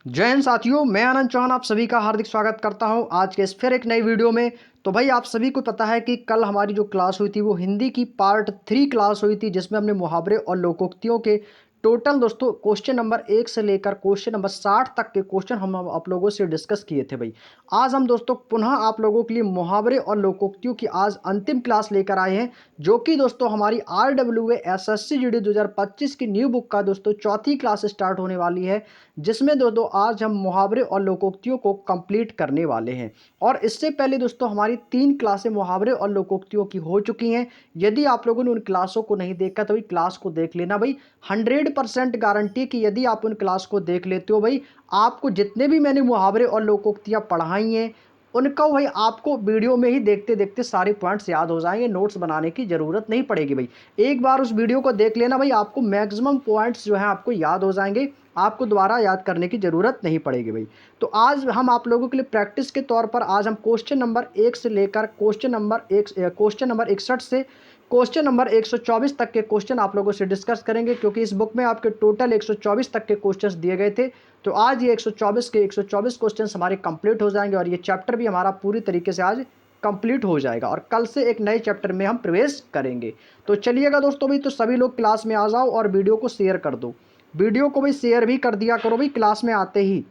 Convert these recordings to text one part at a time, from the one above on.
जय हिंद साथियों, मैं आनंद चौहान आप सभी का हार्दिक स्वागत करता हूं आज के इस फिर एक नई वीडियो में। तो भाई आप सभी को पता है कि कल हमारी जो क्लास हुई थी वो हिंदी की पार्ट 3 क्लास हुई थी, जिसमें हमने मुहावरे और लोकोक्तियों के टोटल दोस्तों क्वेश्चन नंबर 1 से लेकर क्वेश्चन नंबर 60 तक के क्वेश्चन हम आप लोगों से डिस्कस किए थे। भाई आज हम दोस्तों पुनः आप लोगों के लिए मुहावरे और लोकोक्तियों की आज अंतिम क्लास लेकर आए हैं, जो कि दोस्तों हमारी RWA SSC GD 2025 की न्यू बुक का दोस्तों चौथी क्लास स्टार्ट होने वाली है, जिसमें दोस्तों आज हम मुहावरे और लोकोक्तियों को कंप्लीट करने वाले हैं। और इससे पहले दोस्तों हमारी 3 क्लासें मुहावरे और लोकोक्तियों की हो चुकी हैं। यदि आप लोगों ने उन क्लासों को नहीं देखा तो भाई क्लास को देख लेना। भाई 100% गारंटी कि यदि आप उन क्लास को देख लेते हो भाई आपको जितने भी मैंने मुहावरे और लोकोक्तियाँ पढ़ाई हैं उनका भाई आपको वीडियो में ही देखते देखते सारे पॉइंट्स याद हो जाएंगे, नोट्स बनाने की ज़रूरत नहीं पड़ेगी। भाई एक बार उस वीडियो को देख लेना, भाई आपको मैक्सिमम पॉइंट्स जो हैं आपको याद हो जाएंगे, आपको दोबारा याद करने की ज़रूरत नहीं पड़ेगी। भाई तो आज हम आप लोगों के लिए प्रैक्टिस के तौर पर आज हम क्वेश्चन नंबर 1 से लेकर क्वेश्चन नंबर 61 से क्वेश्चन नंबर 124 तक के क्वेश्चन आप लोगों से डिस्कस करेंगे, क्योंकि इस बुक में आपके टोटल 124 तक के क्वेश्चंस दिए गए थे। तो आज ये 124 क्वेश्चंस हमारे कंप्लीट हो जाएंगे और ये चैप्टर भी हमारा पूरी तरीके से आज कंप्लीट हो जाएगा और कल से एक नए चैप्टर में हम प्रवेश करेंगे। तो चलिएगा दोस्तों, भाई तो सभी लोग क्लास में आ जाओ और वीडियो को शेयर कर दो। वीडियो को भाई शेयर भी कर दिया करो भाई क्लास में आते ही।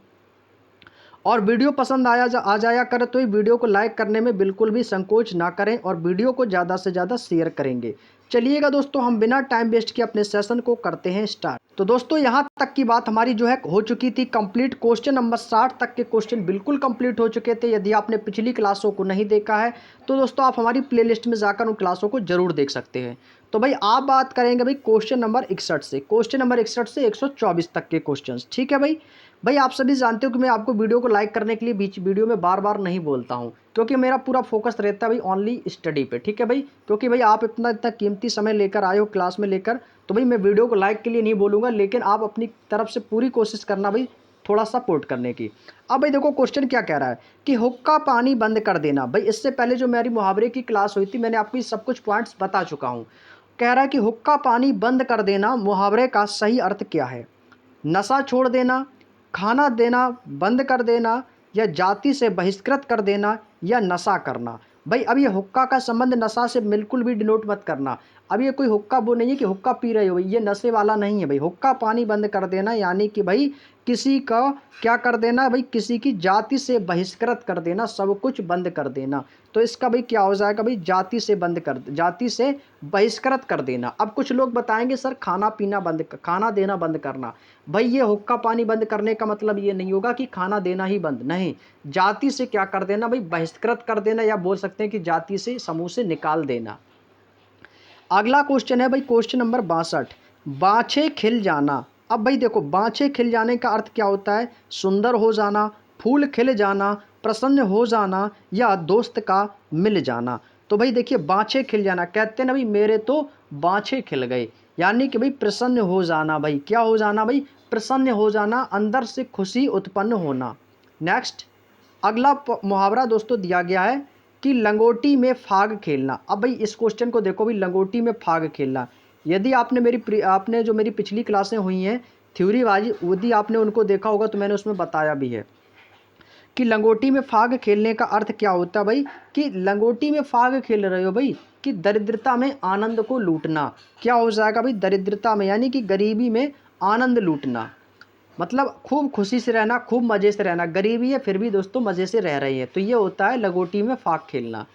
और वीडियो पसंद आ जाया करे तो ये वीडियो को लाइक करने में बिल्कुल भी संकोच ना करें और वीडियो को ज़्यादा से ज़्यादा शेयर करेंगे। चलिएगा दोस्तों, हम बिना टाइम वेस्ट किए अपने सेशन को करते हैं स्टार्ट। तो दोस्तों यहाँ तक की बात हमारी जो है हो चुकी थी कंप्लीट। क्वेश्चन नंबर 60 तक के क्वेश्चन बिल्कुल कंप्लीट हो चुके थे। यदि आपने पिछली क्लासों को नहीं देखा है तो दोस्तों आप हमारी प्लेलिस्ट में जाकर उन क्लासों को जरूर देख सकते हैं। तो भाई आप बात करेंगे भाई क्वेश्चन नंबर 61 से 124 तक के क्वेश्चन। ठीक है भाई आप सभी जानते हो कि मैं आपको वीडियो को लाइक करने के लिए बीच वीडियो में बार बार नहीं बोलता हूं, क्योंकि मेरा पूरा फोकस रहता है भाई ओनली स्टडी पे। ठीक है भाई, क्योंकि भाई आप इतना इतना कीमती समय लेकर आए हो क्लास में लेकर, तो भाई मैं वीडियो को लाइक के लिए नहीं बोलूँगा, लेकिन आप अपनी तरफ से पूरी कोशिश करना भाई थोड़ा सपोर्ट करने की। अब भाई देखो क्वेश्चन क्या कह रहा है कि हुक्का पानी बंद कर देना। भाई इससे पहले जो मेरी मुहावरे की क्लास हुई थी मैंने आपको ये सब कुछ पॉइंट्स बता चुका हूँ। कह रहा है कि हुक्का पानी बंद कर देना मुहावरे का सही अर्थ क्या है? नशा छोड़ देना, खाना देना बंद कर देना, या जाति से बहिष्कृत कर देना, या नशा करना। भाई अब ये हुक्का का संबंध नशा से बिल्कुल भी डिनोट मत करना। अब ये कोई हुक्का वो नहीं है कि हुक्का पी रहे हो, ये नशे वाला नहीं है। भाई हुक्का पानी बंद कर देना यानी कि भाई किसी का क्या कर देना, भाई किसी की जाति से बहिष्कृत कर देना, सब कुछ बंद कर देना। तो इसका भाई क्या हो जाएगा, भाई जाति से बहिष्कृत कर देना। अब कुछ लोग बताएंगे सर खाना देना बंद करना। भाई ये हुक्का पानी बंद करने का मतलब ये नहीं होगा कि खाना देना ही बंद, नहीं, जाति से क्या कर देना भाई, बहिष्कृत कर देना, या बोल सकते हैं कि जाति से समूह से निकाल देना। अगला क्वेश्चन है भाई क्वेश्चन नंबर 62, बाछे खिल जाना। अब भाई देखो बाछे खिल जाने का अर्थ क्या होता है? सुंदर हो जाना, फूल खिल जाना, प्रसन्न हो जाना, या दोस्त का मिल जाना। तो भाई देखिए बाछे खिल जाना कहते हैं ना भाई, मेरे तो बाछे खिल गए, यानी कि भाई प्रसन्न हो जाना। भाई क्या हो जाना? भाई प्रसन्न हो जाना, अंदर से खुशी उत्पन्न होना। नेक्स्ट अगला मुहावरा दोस्तों दिया गया है कि लंगोटी में फाग खेलना। अब भाई इस क्वेश्चन को देखो भाई, लंगोटी में फाग खेलना। यदि आपने जो मेरी पिछली क्लासें हुई हैं थ्योरी वाली, यदि आपने उनको देखा होगा तो मैंने उसमें बताया भी है कि लंगोटी में फाग खेलने का अर्थ क्या होता है। भाई कि लंगोटी में फाग खेल रहे हो भाई कि दरिद्रता में आनंद को लूटना। क्या हो जाएगा भाई? दरिद्रता में यानी कि गरीबी में आनंद लूटना, मतलब खूब खुशी से रहना, खूब मज़े से रहना। गरीबी है फिर भी दोस्तों मज़े से रह रही है, तो ये होता है लंगोटी में फाग खेलना।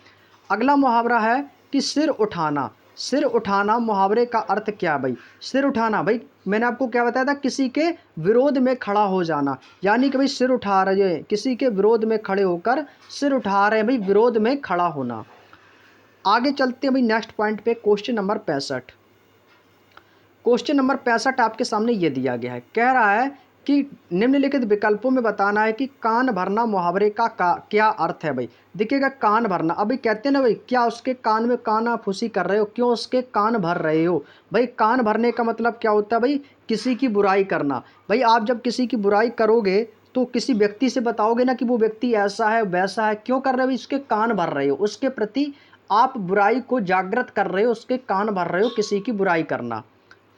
अगला मुहावरा है कि सिर उठाना। सिर उठाना मुहावरे का अर्थ क्या है भाई? सिर उठाना भाई मैंने आपको क्या बताया था, किसी के विरोध में खड़ा हो जाना, यानी कि भाई सिर उठा रहे हैं, किसी के विरोध में खड़े होकर सिर उठा रहे हैं, भाई विरोध में खड़ा होना। आगे चलते हैं भाई नेक्स्ट पॉइंट पे, क्वेश्चन नंबर 65। क्वेश्चन नंबर 65 आपके सामने ये दिया गया है, कह रहा है कि निम्नलिखित विकल्पों में बताना है कि कान भरना मुहावरे का क्या अर्थ है। भाई देखिएगा कान भरना, अभी कहते हैं ना भाई, क्या उसके कान में काना फूसी कर रहे हो, क्यों उसके कान भर रहे हो? भाई कान भरने का मतलब क्या होता है भाई? किसी की बुराई करना। भाई आप जब किसी की बुराई करोगे तो किसी व्यक्ति से बताओगे ना कि वो व्यक्ति ऐसा है वैसा है, क्यों कर रहे हो? उसके कान भर रहे हो, उसके प्रति आप बुराई को जागृत कर रहे हो, उसके कान भर रहे हो, किसी की बुराई करना।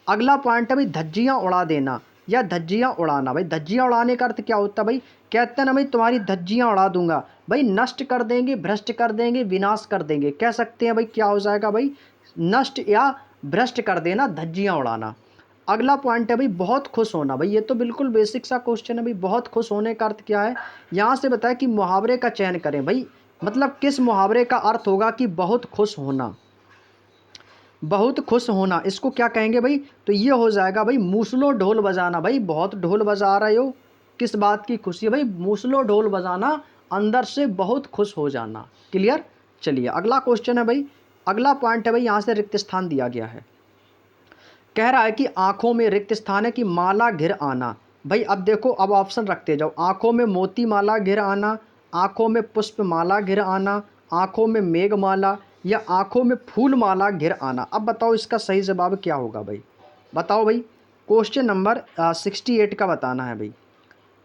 अगला पॉइंट है भाई धज्जियां उड़ा देना, या धज्जियाँ उड़ाना। भाई धज्जियाँ उड़ाने का अर्थ क्या होता है भाई, कहते हैं ना भाई तुम्हारी धज्जियाँ उड़ा दूंगा। भाई नष्ट कर देंगे, भ्रष्ट कर देंगे, विनाश कर देंगे, कह सकते हैं भाई क्या हो जाएगा भाई, नष्ट या भ्रष्ट कर देना, धज्जियाँ उड़ाना। अगला पॉइंट है भाई बहुत खुश होना। भाई ये तो बिल्कुल बेसिक सा क्वेश्चन है भाई, बहुत खुश होने का अर्थ क्या है। यहाँ से बताया कि मुहावरे का चयन करें। भाई मतलब किस मुहावरे का अर्थ होगा कि बहुत खुश होना, बहुत खुश होना, इसको क्या कहेंगे भाई, तो ये हो जाएगा भाई मूसलो ढोल बजाना। भाई बहुत ढोल बजा रहे हो, किस बात की खुशी है भाई, मूसलो ढोल बजाना, अंदर से बहुत खुश हो जाना। क्लियर। चलिए अगला क्वेश्चन है भाई, अगला पॉइंट है भाई, यहाँ से रिक्त स्थान दिया गया है, कह रहा है कि आंखों में रिक्त स्थान है कि माला घिर आना। भाई अब देखो, अब ऑप्शन रखते जाओ, आंखों में मोती माला घिर आना, आंखों में पुष्प माला घिर आना, आंखों में मेघ माला, या आंखों में फूल माला घिर आना। अब बताओ इसका सही जवाब क्या होगा भाई, बताओ भाई। क्वेश्चन नंबर 68 का बताना है भाई,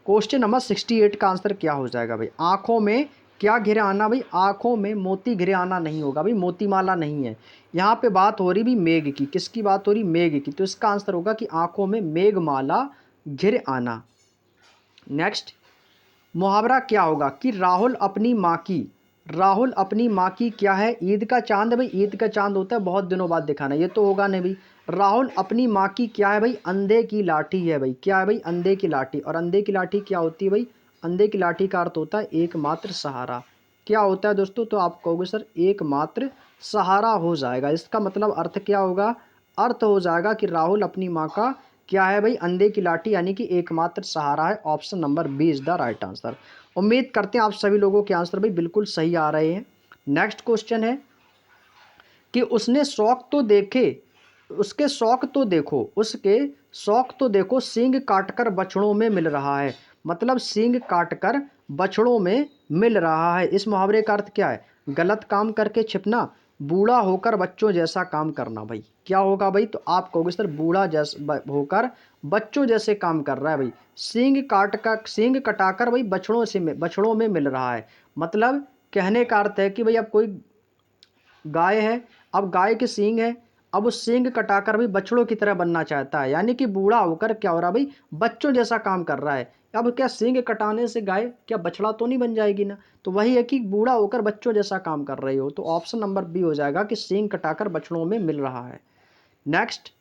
क्वेश्चन नंबर 68 का आंसर क्या हो जाएगा भाई। आंखों में क्या घिरे आना भाई, आंखों में मोती घिरे आना नहीं होगा भाई, मोती माला नहीं है। यहाँ पे बात हो रही भी मेघ की, किसकी बात हो रही, मेघ की, तो इसका आंसर होगा कि आंखों में मेघ माला घिर आना। नेक्स्ट मुहावरा क्या होगा कि राहुल अपनी माँ की, राहुल अपनी माँ की क्या है, ईद का चांद है। भाई ईद का चांद होता है बहुत दिनों बाद दिखाना, ये तो होगा नहीं भाई। राहुल अपनी माँ की क्या है भाई, अंधे की लाठी है। भाई क्या है भाई, अंधे की लाठी। और अंधे की लाठी क्या होती है भाई, अंधे की लाठी का अर्थ होता है एकमात्र सहारा। क्या होता है दोस्तों, तो आप कहोगे सर एकमात्र सहारा हो जाएगा, इसका मतलब अर्थ क्या होगा, अर्थ हो जाएगा कि राहुल अपनी माँ का क्या है भाई, अंधे की लाठी, यानी कि एकमात्र सहारा है। Option number B is the right answer. उम्मीद करते हैं आप सभी लोगों के आंसर भाई बिल्कुल सही आ रहे हैं। नेक्स्ट क्वेश्चन है कि उसने शौक तो देखे, उसके शौक तो देखो, उसके शौक तो देखो, सींग काटकर बछड़ों में मिल रहा है। मतलब सींग काटकर बछड़ों में मिल रहा है। इस मुहावरे का अर्थ क्या है, गलत काम करके छिपना, बूढ़ा होकर बच्चों जैसा काम करना। भाई क्या होगा भाई, तो आप कहोगे सर बूढ़ा जैसा होकर बच्चों जैसे काम कर रहा है। भाई सींग काट का, सींग कटाकर भाई बछड़ों में मिल रहा है। मतलब कहने का अर्थ है कि भाई अब कोई गाय है, अब गाय के सींग है, अब उस सींग कटाकर भी बछड़ों की तरह बनना चाहता है, यानी कि बूढ़ा होकर क्या हो रहा भाई, बच्चों जैसा काम कर रहा है। अब क्या सींग कटाने से गाय क्या बछड़ा तो नहीं बन जाएगी ना, तो वही है कि बूढ़ा होकर बच्चों जैसा काम कर रही हो। तो ऑप्शन नंबर बी हो जाएगा कि सींग कटाकर बछड़ों में मिल रहा है। नेक्स्ट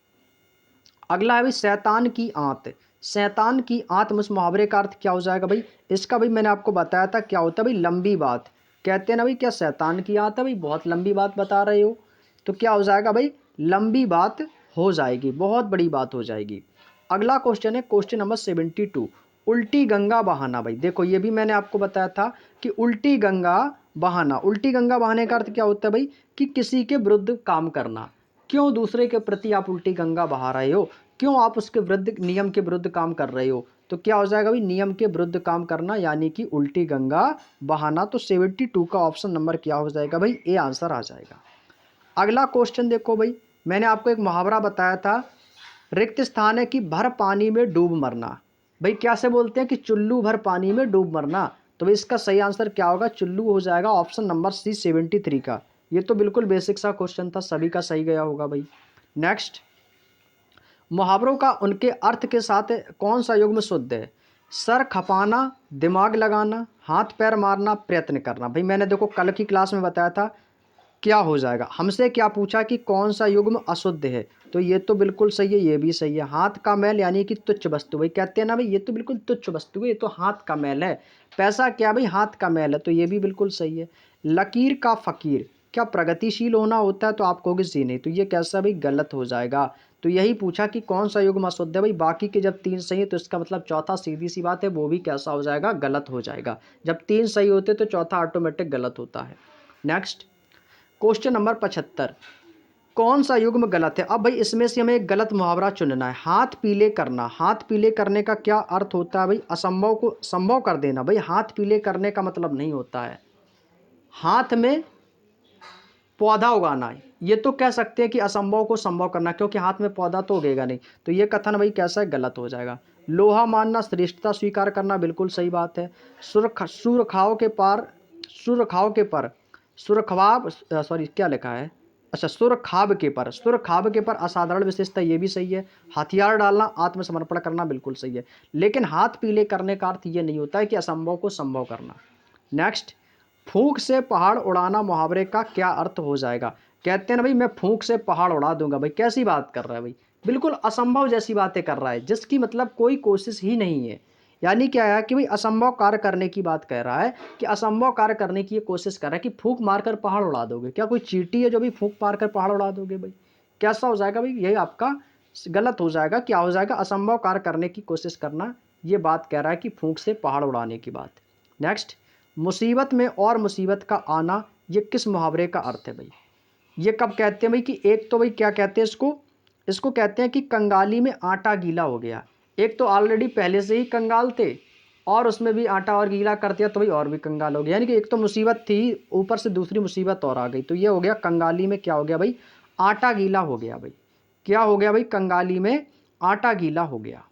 अगला है भाई शैतान की आंत। शैतान की आंत में उस मुहावरे का अर्थ क्या हो जाएगा भाई, इसका भाई मैंने आपको बताया था क्या होता है भाई, लंबी बात। कहते हैं ना भाई क्या शैतान की आंत है भाई, बहुत लंबी बात बता रहे हो, तो क्या हो जाएगा भाई, लंबी बात हो जाएगी, बहुत बड़ी बात हो जाएगी। अगला क्वेश्चन है क्वेश्चन नंबर 72, उल्टी गंगा बहाना। भाई देखो ये भी मैंने आपको बताया था कि उल्टी गंगा बहाना, उल्टी गंगा बहाने का अर्थ क्या होता है भाई, कि किसी के विरुद्ध काम करना। क्यों दूसरे के प्रति आप उल्टी गंगा बहा रहे हो, क्यों आप उसके विरुद्ध, नियम के विरुद्ध काम कर रहे हो, तो क्या हो जाएगा भाई, नियम के विरुद्ध काम करना, यानी कि उल्टी गंगा बहाना। तो 72 का ऑप्शन नंबर क्या हो जाएगा भाई, ए आंसर आ जाएगा। अगला क्वेश्चन देखो भाई, मैंने आपको एक मुहावरा बताया था, रिक्त स्थान है कि भर पानी में डूब मरना। भाई क्या से बोलते हैं कि चुल्लू भर पानी में डूब मरना, तो भाई इसका सही आंसर क्या होगा, चुल्लू हो जाएगा, ऑप्शन नंबर सी 73 का। ये तो बिल्कुल बेसिक सा क्वेश्चन था, सभी का सही गया होगा भाई। नेक्स्ट मुहावरों का उनके अर्थ के साथ कौन सा युग्म शुद्ध है, सर खपाना, दिमाग लगाना, हाथ पैर मारना, प्रयत्न करना। भाई मैंने देखो कल की क्लास में बताया था क्या हो जाएगा, हमसे क्या पूछा कि कौन सा युग्म अशुद्ध है, तो ये तो बिल्कुल सही है, ये भी सही है। हाथ का मैल यानी कि तुच्छ वस्तु, भाई कहते हैं ना भाई ये तो बिल्कुल तुच्छ वस्तु है, ये तो हाथ का मैल है। पैसा क्या भाई, हाथ का मैल है, तो ये भी बिल्कुल सही है। लकीर का फकीर, क्या प्रगतिशील होना होता है, तो आप कहोगे जी नहीं, तो ये कैसा भाई, गलत हो जाएगा। तो यही पूछा कि कौन सा युग्म अशुद्ध है, भाई बाकी के जब 3 सही है तो इसका मतलब चौथा सीधी सी बात है वो भी कैसा हो जाएगा, गलत हो जाएगा। जब 3 सही होते तो चौथा ऑटोमेटिक गलत होता है। नेक्स्ट क्वेश्चन नंबर 75, कौन सा युग्म गलत है। अब भाई इसमें से हमें एक गलत मुहावरा चुनना है। हाथ पीले करना, हाथ पीले करने का क्या अर्थ होता है भाई, असंभव को संभव कर देना। भाई हाथ पीले करने का मतलब नहीं होता है हाथ में पौधा उगाना है, ये तो कह सकते हैं कि असंभव को संभव करना, क्योंकि हाथ में पौधा तो उगेगा नहीं, तो ये कथन भाई कैसा है, गलत हो जाएगा। लोहा मानना, श्रेष्ठता स्वीकार करना, बिल्कुल सही बात है। सुरखाओं के पार, सुरखाओं के पर, सुरखवाब, सॉरी क्या लिखा है, अच्छा, सुर खाब के पर असाधारण विशेषता, ये भी सही है। हथियार डालना, आत्मसमर्पण करना, बिल्कुल सही है। लेकिन हाथ पीले करने का अर्थ ये नहीं होता है कि असंभव को संभव करना। नेक्स्ट, फूंक से पहाड़ उड़ाना मुहावरे का क्या अर्थ हो जाएगा? कहते हैं ना भाई, मैं फूंक से पहाड़ उड़ा दूंगा। भाई कैसी बात कर रहा है भाई, बिल्कुल असंभव जैसी बातें कर रहा है, जिसकी मतलब कोई कोशिश ही नहीं है। यानी क्या है कि भाई असंभव कार्य करने की बात कह रहा है, कि असंभव कार्य करने की ये कोशिश कर रहा है कि फूंक मारकर पहाड़ उड़ा दोगे। क्या कोई चींटी है जो भी फूंक मारकर पहाड़ उड़ा दोगे भाई? कैसा हो जाएगा भाई, यही आपका गलत हो जाएगा। क्या हो जाएगा? असंभव कार्य करने की कोशिश करना, ये बात कह रहा है कि फूंक से पहाड़ उड़ाने की बात। नेक्स्ट, मुसीबत में और मुसीबत का आना, ये किस मुहावरे का अर्थ है भाई? ये कब कहते हैं भाई? कि एक तो भाई क्या कहते हैं इसको, इसको कहते हैं कि कंगाली में आटा गीला हो गया। एक तो ऑलरेडी पहले से ही कंगाल थे, और उसमें भी आटा और गीला कर दिया, तो भाई और भी कंगाल हो गया। यानी कि एक तो मुसीबत थी, ऊपर से दूसरी मुसीबत और आ गई, तो ये हो गया कंगाली में क्या हो गया भाई? आटा गीला हो गया भाई। क्या हो गया भाई? कंगाली में आटा गीला हो गया।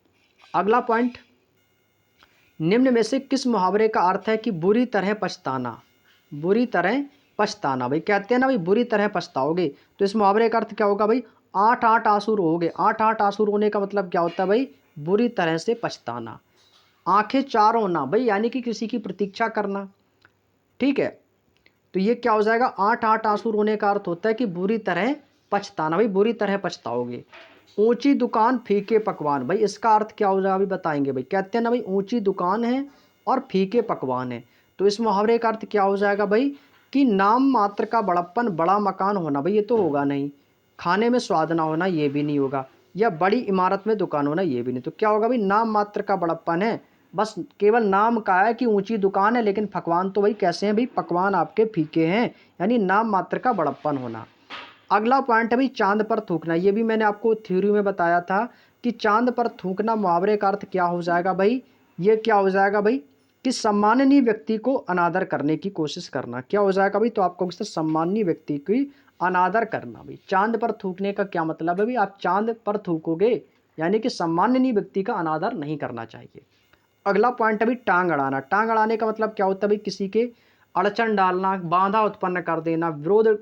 अगला पॉइंट, निम्न में से किस मुहावरे का अर्थ है कि बुरी तरह पछताना? बुरी तरह पछताना, भाई कहते हैं ना भाई बुरी तरह पछताओगे, तो इस मुहावरे का अर्थ क्या होगा भाई? आठ आठ आंसू रोओगे। आठ आठ आंसू रोने का मतलब क्या होता है भाई? बुरी तरह से पछताना। आंखें चार होना, भाई यानी कि किसी की प्रतीक्षा करना। ठीक है, तो ये क्या हो जाएगा? आठ आठ आंसू रोने का अर्थ होता है कि बुरी तरह पछताना, भाई बुरी तरह पछताओगे। ऊंची दुकान फीके पकवान, भाई इसका अर्थ क्या हो जाएगा अभी बताएंगे। भाई कहते हैं ना भाई ऊंची दुकान है और फीके पकवान है, तो इस मुहावरे का अर्थ क्या हो जाएगा भाई? कि नाम मात्र का बड़प्पन, बड़ा मकान होना, भाई ये तो होगा नहीं। खाने में स्वाद ना होना, ये भी नहीं होगा। या बड़ी इमारत में दुकान होना, ये भी नहीं। तो क्या होगा भाई? नाम मात्र का बड़प्पन है, बस केवल नाम का है कि ऊंची दुकान है, लेकिन पकवान तो भाई कैसे हैं भाई? पकवान आपके फीके हैं, यानी नाम मात्र का बड़प्पन होना। अगला पॉइंट है भाई चांद पर थूकना। ये भी मैंने आपको थ्योरी में बताया था कि चांद पर थूकना मुहावरे का अर्थ क्या हो जाएगा भाई? ये क्या हो जाएगा भाई? कि सम्माननीय व्यक्ति को अनादर करने की कोशिश करना। क्या हो जाएगा भाई? तो आपको सम्माननीय व्यक्ति की अनादर करना। भाई चांद पर थूकने का क्या मतलब है भाई? आप चांद पर थूकोगे, यानी कि सम्माननीय व्यक्ति का अनादर नहीं करना चाहिए। अगला पॉइंट है भाई टांग अड़ाना। टांग अड़ाने का मतलब क्या होता है भाई? किसी के अड़चन डालना, बाधा उत्पन्न कर देना, विरोध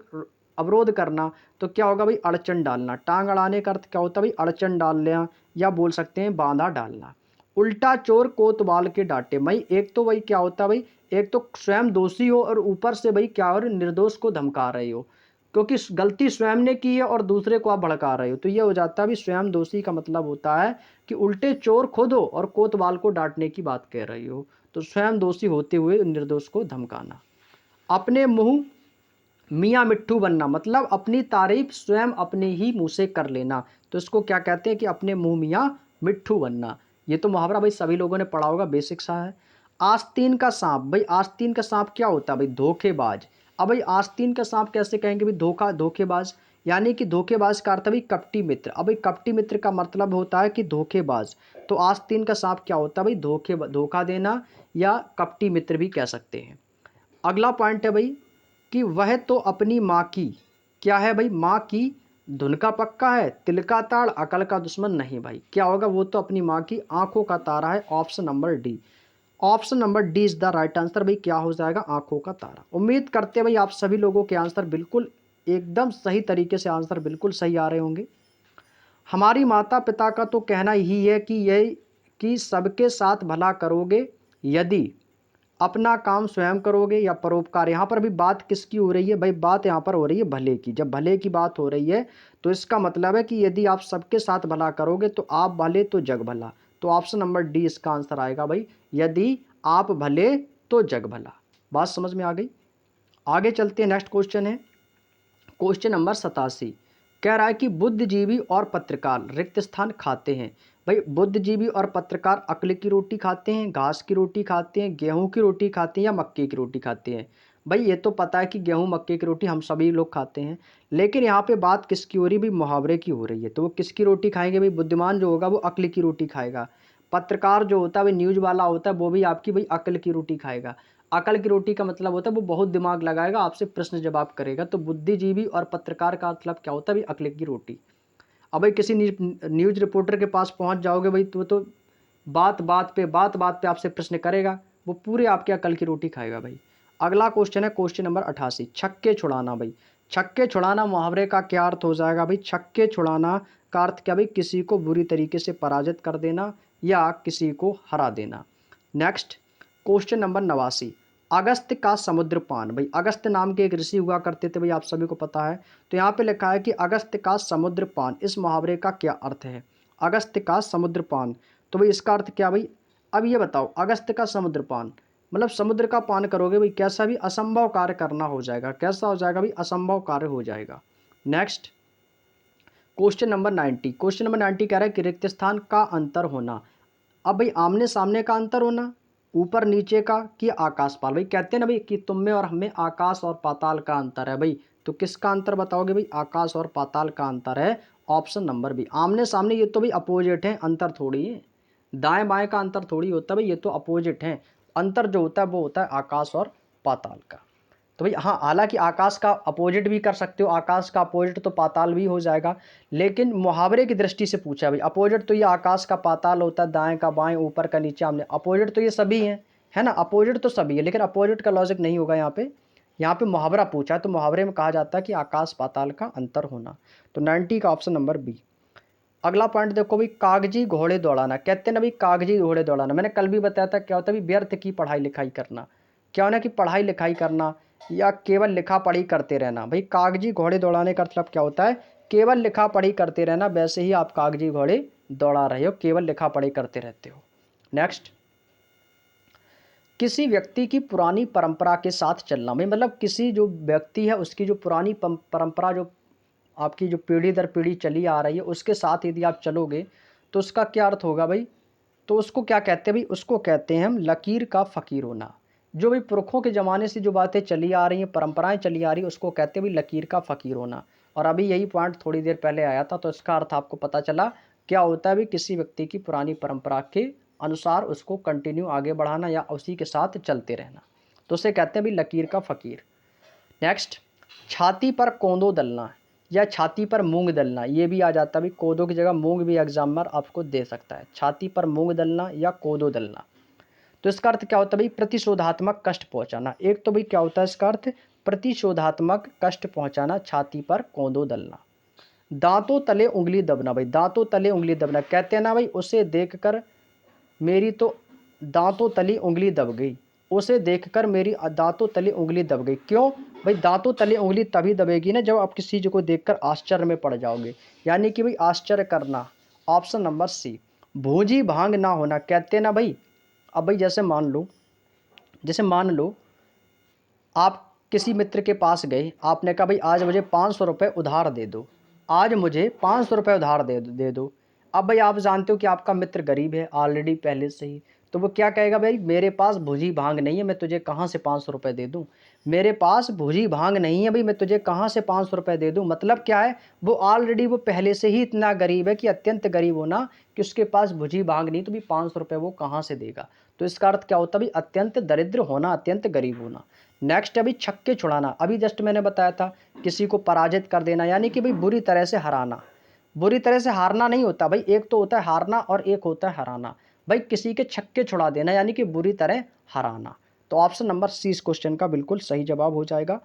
अवरोध करना। तो क्या होगा भाई? अड़चन डालना। टांग अड़ाने का अर्थ क्या होता है भाई? अड़चन डालना, या बोल सकते हैं बाधा डालना। उल्टा चोर कोतवाल के डांटे, भाई एक तो भाई क्या होता है भाई? एक तो स्वयं दोषी हो और ऊपर से भाई क्या हो, निर्दोष को धमका रहे हो, क्योंकि गलती स्वयं ने की है और दूसरे को आप भड़का रहे हो, तो ये हो जाता है भाई स्वयं दोषी का मतलब होता है कि उल्टे चोर खुद हो और कोतवाल को डांटने की बात कह रही हो, तो स्वयं दोषी होते हुए निर्दोष को धमकाना। अपने मुंह मियाँ मिट्ठू बनना, मतलब अपनी तारीफ स्वयं अपने ही मुंह से कर लेना, तो इसको क्या कहते हैं? कि अपने मुंह मियाँ मिट्ठू बनना। ये तो मुहावरा भाई सभी लोगों ने पढ़ा होगा, बेसिक सा है। आस्तीन का सांप, भाई आस्तीन का सांप क्या होता है भाई? धोखेबाज। अब भाई आस्तीन का सांप कैसे कहेंगे भाई? धोखेबाज, यानी कि धोखेबाज का अर्थ है भाई कपटी मित्र। अब भाई कपटी मित्र का मतलब होता है कि धोखेबाज, तो आस्तीन का सांप क्या होता है भाई? धोखा देना, या कपटी मित्र भी कह सकते हैं। अगला पॉइंट है भाई कि वह तो अपनी माँ की, क्या है भाई? माँ की धुन का पक्का है, तिल का ताड़, अकल का दुश्मन नहीं। भाई क्या होगा? वो तो अपनी माँ की आंखों का तारा है। Option number D, option number D is the right answer. भाई क्या हो जाएगा? आंखों का तारा। उम्मीद करते हैं भाई आप सभी लोगों के आंसर बिल्कुल एकदम सही तरीके से, आंसर बिल्कुल सही आ रहे होंगे। हमारी माता पिता का तो कहना ही है कि यह कि सबके साथ भला करोगे यदि अपना काम स्वयं करोगे या परोपकार। यहाँ पर भी बात किसकी हो रही है भाई? बात यहाँ पर हो रही है भले की। जब भले की बात हो रही है तो इसका मतलब है कि यदि आप सबके साथ भला करोगे तो आप भले तो जग भला। तो ऑप्शन नंबर डी इसका आंसर आएगा भाई, यदि आप भले तो जग भला। बात समझ में आ गई? आगे चलते हैं, नेक्स्ट क्वेश्चन है क्वेश्चन नंबर 87। कह रहा है कि बुद्धिजीवी और पत्रकार रिक्त स्थान खाते हैं। भाई बुद्धिजीवी और पत्रकार अकल की रोटी खाते हैं, घास की रोटी खाते हैं, गेहूं की रोटी खाते हैं, या मक्के की रोटी खाते हैं? भाई ये तो पता है कि गेहूं मक्के की रोटी हम सभी लोग खाते हैं, लेकिन यहाँ पे बात किसकी हो रही है भाई? मुहावरे की हो रही है। तो वो किसकी रोटी खाएंगे भाई? बुद्धिमान जो होगा वो अकल की रोटी खाएगा। पत्रकार जो होता है भाई न्यूज वाला होता है, वो भी आपकी भाई अकल की रोटी खाएगा। अकल की रोटी का मतलब होता है वो बहुत दिमाग लगाएगा, आपसे प्रश्न जवाब करेगा। तो बुद्धिजीवी और पत्रकार का मतलब क्या होता है भाई? अकल की रोटी। अब भाई किसी न्यूज रिपोर्टर के पास पहुंच जाओगे भाई, तो बात बात पे आपसे प्रश्न करेगा, वो पूरे आपके अकल की रोटी खाएगा भाई। अगला क्वेश्चन है क्वेश्चन नंबर 88, छक्के छुड़ाना। भाई छक्के छुड़ाना मुहावरे का क्या अर्थ हो जाएगा भाई? छक्के छुड़ाना का अर्थ क्या भाई? किसी को बुरी तरीके से पराजित कर देना या किसी को हरा देना। नेक्स्ट क्वेश्चन नंबर 89, अगस्त्य का समुद्र पान। भाई अगस्त्य नाम के एक ऋषि हुआ करते थे, भाई आप सभी को पता है। तो यहाँ पे लिखा है कि अगस्त्य का समुद्र पान, इस मुहावरे का क्या अर्थ है? अगस्त्य का समुद्र पान, तो भाई इसका अर्थ क्या भाई? अब ये बताओ, अगस्त्य का समुद्र पान मतलब समुद्र का पान करोगे भाई, कैसा भी असंभव कार्य करना हो जाएगा। कैसा हो जाएगा भाई? असंभव कार्य हो जाएगा। Next question number 90, question number 90 कह रहा है कि रिक्त स्थान का अंतर होना। अब भाई आमने सामने का अंतर होना, ऊपर नीचे का, कि आकाश पाताल। भाई कहते हैं ना भाई कि तुम में और हमें आकाश और पाताल का अंतर है भाई, तो किसका अंतर बताओगे भाई? आकाश और पाताल का अंतर है ऑप्शन नंबर बी। आमने सामने ये तो भाई अपोजिट है, अंतर थोड़ी है। दाएं बाएं का अंतर थोड़ी होता है भाई, ये तो अपोजिट है। अंतर जो होता है वो होता है आकाश और पाताल का। तो भाई हाँ, हालांकि आकाश का अपोजिट भी कर सकते हो, आकाश का अपोजिट तो पाताल भी हो जाएगा, लेकिन मुहावरे की दृष्टि से पूछा है भाई। अपोजिट तो ये आकाश का पाताल होता है, दाएं का बाएं, ऊपर का नीचे, आमने। अपोजिट तो ये सभी हैं, है ना? अपोजिट तो सभी है, लेकिन अपोजिट का लॉजिक नहीं होगा यहाँ पे। यहाँ पे मुहावरा पूछा है, तो मुहावरे में कहा जाता है कि आकाश पाताल का अंतर होना। तो 90 का ऑप्शन नंबर बी। अगला पॉइंट देखो भाई, कागजी घोड़े दौड़ाना। कहते हैं ना भाई कागजी घोड़े दौड़ाना, मैंने कल भी बताया था क्या होता है भाई? व्यर्थ की पढ़ाई लिखाई करना। क्या होना कि पढ़ाई लिखाई करना या केवल लिखा पढ़ी करते रहना। भाई कागजी घोड़े दौड़ाने का मतलब क्या होता है? केवल लिखा पढ़ी करते रहना। वैसे ही आप कागजी घोड़े दौड़ा रहे हो, केवल लिखा पढ़ी करते रहते हो। नेक्स्ट, किसी व्यक्ति की पुरानी परंपरा के साथ चलना। भाई मतलब किसी जो व्यक्ति है उसकी जो पुरानी परंपरा, जो आपकी जो पीढ़ी दर पीढ़ी चली आ रही है, उसके साथ यदि आप चलोगे तो उसका क्या अर्थ होगा भाई? तो उसको क्या कहते हैं भाई? उसको कहते हैं हम लकीर का फ़कीर होना। जो भाई पुरखों के ज़माने से जो बातें चली आ रही हैं, परंपराएं चली आ रही हैं, उसको कहते हैं भाई लकीर का फ़कीर होना। और अभी यही पॉइंट थोड़ी देर पहले आया था, तो इसका अर्थ आपको पता चला क्या होता है भाई? किसी व्यक्ति की पुरानी परंपरा के अनुसार उसको कंटिन्यू आगे बढ़ाना या उसी के साथ चलते रहना, तो उसे कहते हैं भाई लकीर का फ़कीर। नेक्स्ट, छाती पर कोंदो दलना या छाती पर मूंग दलना, ये भी आ जाता है भाई। कोदो की जगह मूंग भी एग्जामिनर आपको दे सकता है। छाती पर मूंग दलना या कोदो दलना, तो इसका अर्थ क्या होता है भाई? प्रतिशोधात्मक कष्ट पहुंचाना। एक तो भाई क्या होता है इसका अर्थ? प्रतिशोधात्मक कष्ट पहुंचाना, छाती पर कोंदो दलना। दांतों तले उंगली दबना। भाई दांतों तले उंगली दबना, कहते हैं ना भाई उसे देखकर मेरी तो दांतों तली उंगली दब गई। उसे देखकर मेरी दांतों तली उंगली दब गई। क्यों भाई? दांतों तली उंगली तभी दबेगी ना जब आप किसी चीज़ को देखकर आश्चर्य में पड़ जाओगे, यानी कि भाई आश्चर्य करना। ऑप्शन नंबर सी। भूजी भांग ना होना, कहते ना भाई, अब भाई जैसे मान लो आप किसी मित्र के पास गए, आपने कहा भाई आज मुझे 500 रुपये उधार दे दो, आज मुझे 500 रुपये उधार दे दो। अब भाई आप जानते हो कि आपका मित्र गरीब है ऑलरेडी पहले से ही, तो वो क्या कहेगा भाई? मेरे पास भुजी भांग नहीं है, मैं तुझे कहाँ से 500 रुपये दे दूँ? मेरे पास भुजी भांग नहीं है भाई, मैं तुझे कहाँ से 500 रुपये दे दूँ? मतलब क्या है? वो ऑलरेडी वो पहले से ही इतना गरीब है कि अत्यंत गरीब होना कि उसके पास भुजी भांग नहीं, तो भी 500 रुपये वो कहाँ से देगा? तो इसका अर्थ क्या होता है भाई? अत्यंत दरिद्र होना, अत्यंत गरीब होना। नेक्स्ट है भाई छक्के छुड़ाना। अभी जस्ट मैंने बताया था, किसी को पराजित कर देना, यानी कि भाई बुरी तरह से हराना। बुरी तरह से हारना नहीं होता भाई, एक तो होता है हारना और एक होता है हराना। भाई किसी के छक्के छुड़ा देना यानी कि बुरी तरह हराना। तो ऑप्शन नंबर सी इस क्वेश्चन का बिल्कुल सही जवाब हो जाएगा।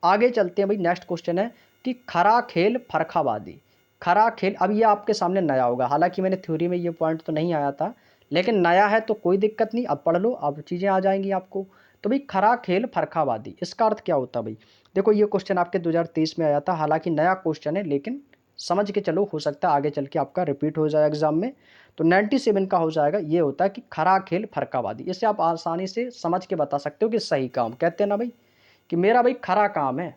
आगे चलते हैं भाई, नेक्स्ट क्वेश्चन है कि खरा खेल फरखाबादी। खरा खेल, अब ये आपके सामने नया होगा, हालांकि मैंने थ्योरी में ये पॉइंट तो नहीं आया था, लेकिन नया है तो कोई दिक्कत नहीं, अब पढ़ लो, अब चीज़ें आ जाएंगी आपको। तो भाई खरा खेल फरखाबादी, इसका अर्थ क्या होता है भाई? देखो ये क्वेश्चन आपके 2023 में आया था, हालांकि नया क्वेश्चन है, लेकिन समझ के चलो, हो सकता है आगे चल के आपका रिपीट हो जाए एग्जाम में। तो 97 का हो जाएगा। ये होता है कि खरा खेल फरकावादी, इसे आप आसानी से समझ के बता सकते हो कि सही काम। कहते हैं ना भाई कि मेरा भाई खरा काम है,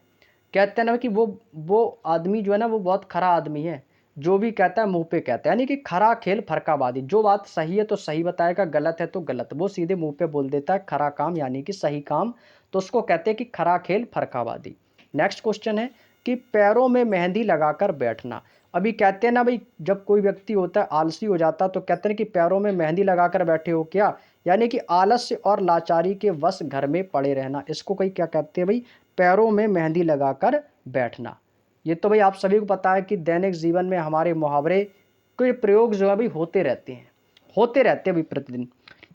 कहते हैं ना कि वो आदमी जो है ना वो बहुत खरा आदमी है, जो भी कहता है मुंह पे कहता है, यानी कि खरा खेल फरकावादी। जो बात सही है तो सही बताएगा, गलत है तो गलत, वो सीधे मुंह पे बोल देता है खरा काम यानी कि सही काम, तो उसको कहते हैं कि खरा खेल फरकावादी। नेक्स्ट क्वेश्चन है कि पैरों में मेहंदी लगाकर बैठना। अभी कहते हैं ना भाई जब कोई व्यक्ति होता है आलसी हो जाता है, तो कहते हैं कि पैरों में मेहंदी लगाकर बैठे हो क्या, यानी कि आलस्य और लाचारी के वश घर में पड़े रहना। इसको कोई क्या कहते हैं भाई? पैरों में मेहंदी लगाकर बैठना। ये तो भाई आप सभी को पता है कि दैनिक जीवन में हमारे मुहावरे के प्रयोग जो है भाई होते रहते हैं भाई प्रतिदिन।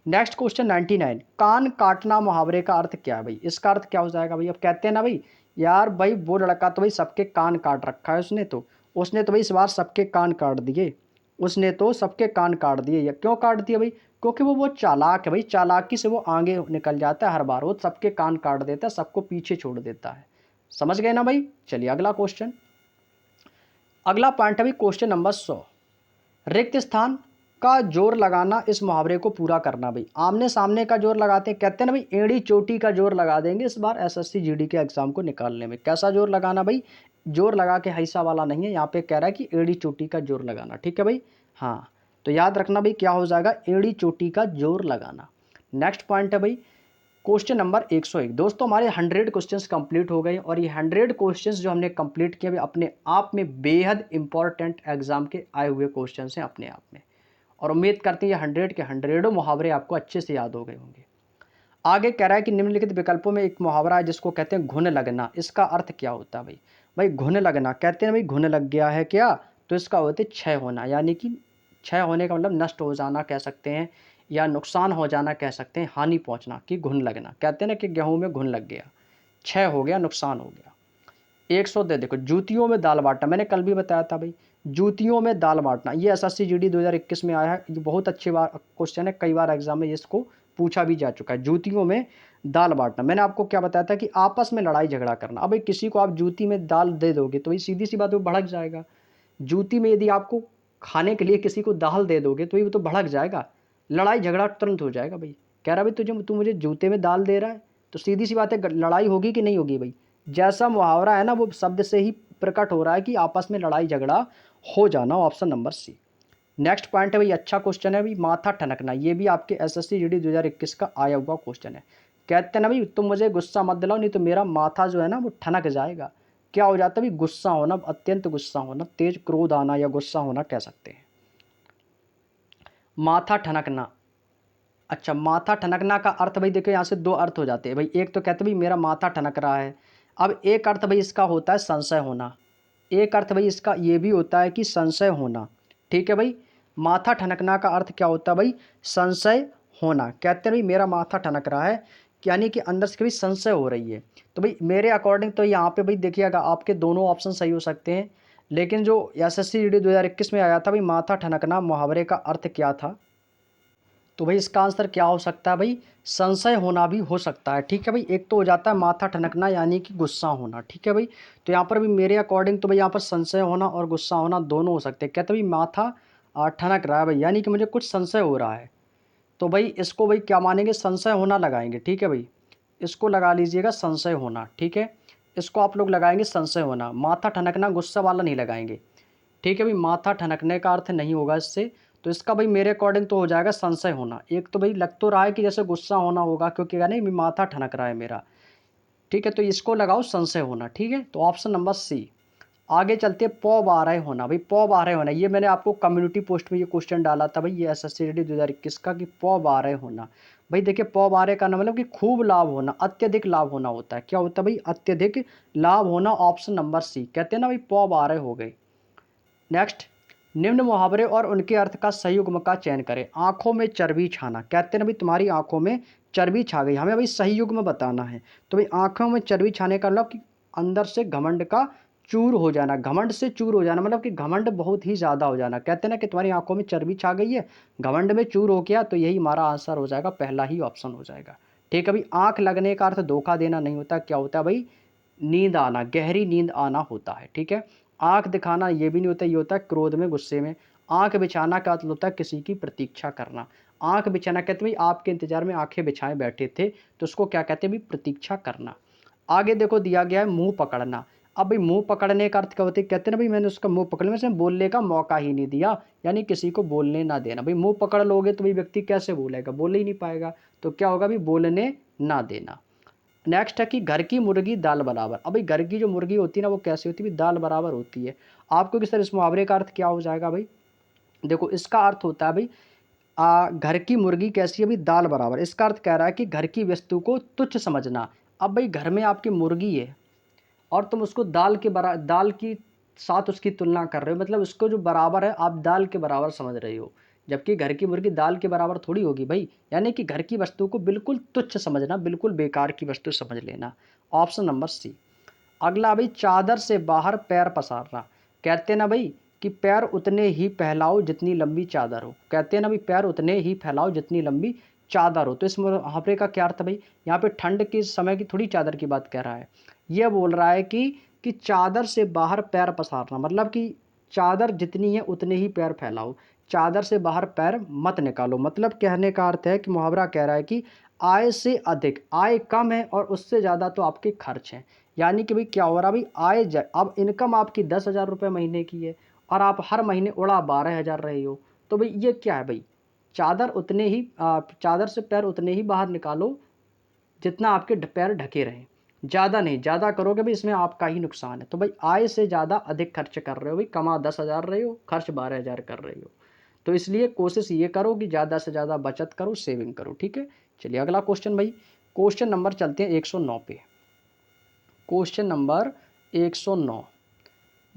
नेक्स्ट क्वेश्चन 99, कान काटना मुहावरे का अर्थ क्या है भाई? इसका अर्थ क्या हो जाएगा भाई? अब कहते हैं ना भाई यार भाई वो लड़का तो भाई सबके कान काट रखा है उसने तो भाई इस बार सबके कान काट दिए। उसने तो सबके कान काट दिए। या क्यों काट दिए भाई? क्योंकि वो चालाक है भाई, चालाकी से वो आगे निकल जाता है हर बार, वो सबके कान काट देता है, सबको पीछे छोड़ देता है। समझ गए ना भाई? चलिए अगला क्वेश्चन। अगला पॉइंट है भाई क्वेश्चन नंबर 100। रिक्त स्थान का जोर लगाना, इस मुहावरे को पूरा करना। भाई आमने सामने का जोर लगाते हैं, कहते हैं ना भाई एड़ी चोटी का जोर लगा देंगे इस बार एसएससी जीडी के एग्जाम को निकालने में। कैसा जोर लगाना भाई? जोर लगा के हैसा वाला नहीं है, यहाँ पे कह रहा है कि एड़ी चोटी का जोर लगाना। ठीक है भाई? हाँ, तो याद रखना भाई क्या हो जाएगा, एड़ी चोटी का जोर लगाना। नेक्स्ट पॉइंट है भाई क्वेश्चन नंबर 101। दोस्तों हमारे 100 क्वेश्चंस कंप्लीट हो गए और ये 100 क्वेश्चंस जो हमने कंप्लीट किए अपने आप में बेहद इंपॉर्टेंट एग्जाम के आए हुए क्वेश्चंस हैं अपने आप में। और उम्मीद करते हैं ये 100 के 100 मुहावरे आपको अच्छे से याद हो गए होंगे। आगे कह रहा है कि निम्नलिखित विकल्पों में एक मुहावरा है जिसको कहते हैं घुन लगना। इसका अर्थ क्या होता है भाई? भाई घुन लगना, कहते हैं भाई घुन लग गया है क्या, तो इसका होता है क्षय होना, यानी कि क्षय होने का मतलब नष्ट हो जाना कह सकते हैं, या नुकसान हो जाना कह सकते हैं, हानि पहुंचना कि घुन लगना। कहते हैं ना कि गेहूं में घुन लग गया, क्षय हो गया, नुकसान हो गया। 100 दे देखो, जूतियों में दाल बांटना, मैंने कल भी बताया था भाई, जूतियों में दाल बांटना। ये एसएससी जीडी 2021 में आया है, ये बहुत अच्छे बार क्वेश्चन है, कई बार एग्जाम में इसको पूछा भी जा चुका है। जूतियों में दाल बांटना, मैंने आपको क्या बताया था कि आपस में लड़ाई झगड़ा करना। अब भाई किसी को आप जूती में दाल दे दोगे तो भाई सीधी सी बात है वो भड़क जाएगा। जूती में यदि आपको खाने के लिए किसी को दाल दे दोगे तो ये तो भड़क जाएगा, लड़ाई झगड़ा तुरंत हो जाएगा। भाई कह रहा भाई तू मुझे जूते में दाल दे रहा है, तो सीधी सी बात है लड़ाई होगी कि नहीं होगी भाई? जैसा मुहावरा है ना वो शब्द से ही प्रकट हो रहा है कि आपस में लड़ाई झगड़ा हो जाना। Option number C. Next point है भाई, अच्छा क्वेश्चन है भाई, माथा ठनकना। ये भी आपके एसएससी जीडी 2021 का आया हुआ क्वेश्चन है। कहते हैं ना भाई तुम मुझे गुस्सा मत दिलाओ नहीं तो मेरा माथा जो है ना वो ठनक जाएगा। क्या हो जाता है भाई? गुस्सा होना, अत्यंत गुस्सा होना, तेज क्रोध आना या गुस्सा होना कह सकते हैं। माथा ठनकना। अच्छा, माथा ठनकना का अर्थ भाई देखो यहाँ से दो अर्थ हो जाते हैं भाई। एक तो कहते भाई मेरा माथा ठनक रहा है। अब एक अर्थ भाई इसका होता है संशय होना। एक अर्थ भाई इसका ये भी होता है कि संशय होना। ठीक है भाई? माथा ठनकना का अर्थ क्या होता है भाई? संशय होना। कहते हैं भाई मेरा माथा ठनक रहा है, यानी कि अंदर से कभी संशय हो रही है। तो भाई मेरे अकॉर्डिंग तो यहाँ पे भाई देखिएगा आपके दोनों ऑप्शन सही हो सकते हैं, लेकिन जो एसएससी जीडी 2021 में आया था भाई माथा ठनकना, मुहावरे का अर्थ क्या था? तो भाई इसका आंसर क्या हो सकता है भाई? संशय होना भी हो सकता है। ठीक है भाई? एक तो हो जाता है माथा ठनकना यानी कि गुस्सा होना। ठीक है भाई? तो यहाँ पर भी मेरे अकॉर्डिंग तो भाई यहाँ पर संशय होना और गुस्सा होना दोनों हो सकते हैं। कहते भाई माथा ठनक रहा है भाई, यानी कि मुझे कुछ संशय हो रहा है। तो भाई इसको भाई क्या मानेंगे? संशय होना लगाएंगे। ठीक है भाई? इसको लगा लीजिएगा संशय होना। ठीक है? इसको आप लोग लगाएंगे संशय होना, माथा ठनकना गुस्सा वाला नहीं लगाएंगे। ठीक है भाई? माथा ठनकने का अर्थ नहीं होगा इससे। तो इसका भाई मेरे अकॉर्डिंग तो हो जाएगा संशय होना। एक तो भाई लग तो रहा है कि जैसे गुस्सा होना होगा, क्योंकि क्या नहीं माथा ठनक रहा है मेरा। ठीक है? तो इसको लगाओ संशय होना। ठीक है? तो ऑप्शन नंबर सी। आगे चलते पौ बारह होना। भाई पौ बारह होना, ये मैंने आपको कम्युनिटी पोस्ट में ये क्वेश्चन डाला था भाई, ये एसएससी जीडी 2021 का, कि पौ बारह होना। भाई देखिए पौ बारह का मतलब कि खूब लाभ होना, अत्यधिक लाभ होना होता है। क्या होता है भाई? अत्यधिक लाभ होना। Option number C. कहते हैं ना भाई पौ बारह हो गए। नेक्स्ट, निम्न मुहावरे और उनके अर्थ का सही युग्म का चयन करें। आंखों में चर्बी छाना। कहते हैं ना भाई तुम्हारी आंखों में चर्बी छा गई, हमें भाई सही युग्म बताना है। तो भाई आंखों में चर्बी छाने का मतलब कि अंदर से घमंड का चूर हो जाना, घमंड से चूर हो जाना, मतलब कि घमंड बहुत ही ज़्यादा हो जाना। कहते हैं ना कि तुम्हारी आंखों में चर्बी छा गई है, घमंड में चूर हो गया, तो यही हमारा आंसर हो जाएगा, पहला ही ऑप्शन हो जाएगा। ठीक है भाई? आंख लगने का अर्थ धोखा देना नहीं होता। क्या होता है भाई? नींद आना, गहरी नींद आना होता है। ठीक है? आंख दिखाना ये भी नहीं होता, ये होता है क्रोध में, गुस्से में। आंख बिछाना का मतलब होता है किसी की प्रतीक्षा करना। आंख बिछाना कहते भाई आपके इंतजार में आंखें बिछाए बैठे थे, तो उसको क्या कहते हैं भाई? प्रतीक्षा करना। आगे देखो दिया गया है मुंह पकड़ना। अब भाई मुंह पकड़ने का अर्थ क्या होता है? कहते हैं ना भाई मैंने उसका मुंह पकड़ लिया, मैंने बोलने का मौका ही नहीं दिया, यानी किसी को बोलने ना देना। भाई मुंह पकड़ लोगे तो भाई व्यक्ति कैसे बोलेगा? बोल ही नहीं पाएगा। तो क्या होगा भाई? बोलने ना देना। नेक्स्ट है कि घर की मुर्गी दाल बराबर। अब भाई घर की जो मुर्गी होती है ना वो कैसी होती है भाई? दाल बराबर होती है। आपको किस तरह इस मुहावरे का अर्थ क्या हो जाएगा भाई? देखो इसका अर्थ होता है भाई घर की मुर्गी कैसी है भाई? दाल बराबर। इसका अर्थ कह रहा है कि घर की वस्तु को तुच्छ समझना। अब भाई घर में आपकी मुर्गी है और तुम उसको दाल की साथ उसकी तुलना कर रहे हो, मतलब उसको जो बराबर है आप दाल के बराबर समझ रहे हो, जबकि घर की मुर्गी दाल के बराबर थोड़ी होगी भाई। यानी कि घर की वस्तु को बिल्कुल तुच्छ समझना, बिल्कुल बेकार की वस्तु समझ लेना। Option number C. अगला भाई चादर से बाहर पैर पसारना। कहते ना भाई कि पैर उतने ही फैलाओ जितनी लंबी चादर हो। कहते हैं ना भाई पैर उतने ही फैलाओ जितनी लंबी चादर हो। तो इस मुहावरे का क्या अर्थ है भाई? यहाँ पे ठंड के समय की थोड़ी चादर की बात कह रहा है। यह बोल रहा है कि चादर से बाहर पैर पसारना, मतलब कि चादर जितनी है उतने ही पैर फैलाओ, चादर से बाहर पैर मत निकालो। मतलब कहने का अर्थ है कि मुहावरा कह रहा है कि आय से अधिक, आय कम है और उससे ज़्यादा तो आपके खर्च हैं। यानी कि भाई क्या हो रहा है भाई, अब इनकम आपकी 10,000 रुपये महीने की है और आप हर महीने उड़ा 12,000 रहे हो। तो भाई ये क्या है भाई? चादर से पैर उतने ही बाहर निकालो जितना आपके पैर ढके रहें, ज़्यादा नहीं। ज़्यादा करोगे भाई इसमें आपका ही नुकसान है। तो भाई आय से ज़्यादा अधिक खर्च कर रहे हो भाई, कमा 10,000 रहे हो, खर्च 12,000 कर रहे हो। तो इसलिए कोशिश ये करो कि ज़्यादा से ज़्यादा बचत करो, सेविंग करो। ठीक है, चलिए अगला क्वेश्चन भाई, क्वेश्चन नंबर चलते हैं 109 पे। क्वेश्चन नंबर 109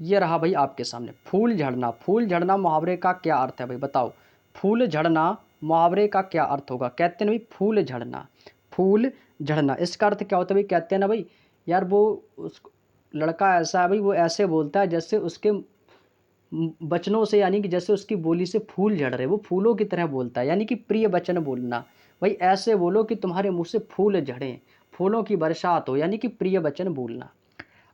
ये रहा भाई आपके सामने। फूल झड़ना, फूल झड़ना मुहावरे का क्या अर्थ है भाई? बताओ, फूल झड़ना मुहावरे का क्या अर्थ होगा? कहते हैं ना भाई फूल झड़ना, फूल झड़ना इसका अर्थ क्या होता है भाई? कहते हैं ना भाई यार वो उस लड़का ऐसा है भाई, वो ऐसे बोलता है जैसे उसके वचनों से, यानी कि जैसे उसकी बोली से फूल झड़ रहे, वो फूलों की तरह बोलता है, यानी कि प्रिय वचन बोलना। भाई ऐसे बोलो कि तुम्हारे मुंह से फूल झड़ें, फूलों की बरसात हो, यानी कि प्रिय वचन बोलना।